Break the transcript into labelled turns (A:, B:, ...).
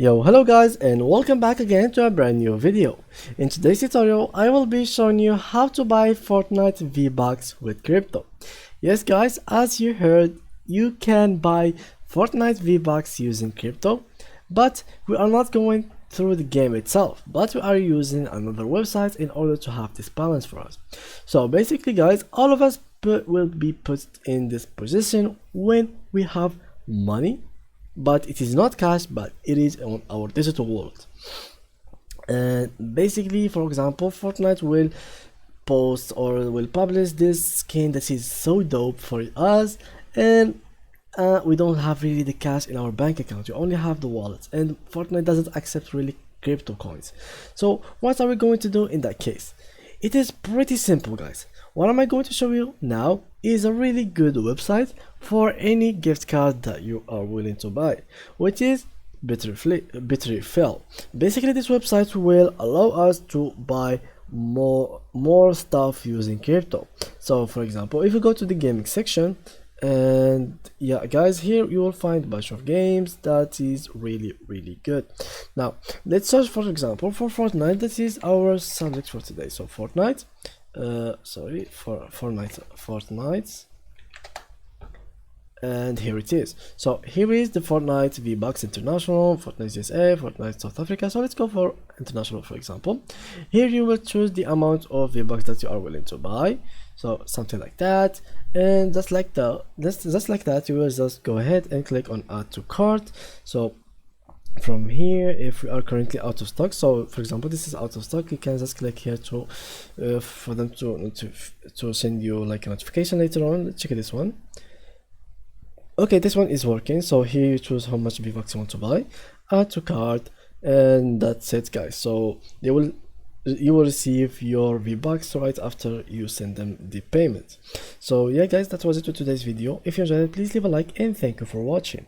A: Yo, hello guys, and welcome back again to a brand new video. In today's tutorial, I will be showing you how to buy Fortnite VBucks with crypto. Yes guys, as you heard, you can buy Fortnite VBucks using crypto, but we are not going through the game itself, but we are using another website in order to have this balance for us. So basically guys, all of us will be put in this position when we have money, but it is not cash, but it is on our digital wallet. And basically, for example, Fortnite will post or will publish this skin that is so dope for us, and we don't have really the cash in our bank account. You only have the wallet, and Fortnite doesn't accept really crypto coins. So what are we going to do in that case? It is pretty simple guys. What am I going to show you now is a really good website for any gift card that you are willing to buy, which is Bitrefill. Basically this website will allow us to buy more stuff using crypto. So for example, if you go to the gaming section, and yeah guys, here you will find a bunch of games that is really good. Now let's search for example for Fortnite. That is our subject for today. So Fortnite, Fortnite, and here it is. So here is the Fortnite VBucks International, Fortnite USA, Fortnite South Africa. So let's go for international for example. Here you will choose the amount of VBucks that you are willing to buy, so something like that, and just like that you will just go ahead and click on add to cart. So from here, if we are currently out of stock, so for example this is out of stock, you can just click here to for them to send you like a notification later on. Let's check this one. Okay, this one is working. So here you choose how much VBucks you want to buy, add to cart, and that's it guys. So you will receive your VBucks right after you send them the payment. So yeah guys, that was it for today's video. If you enjoyed it, please leave a like and thank you for watching.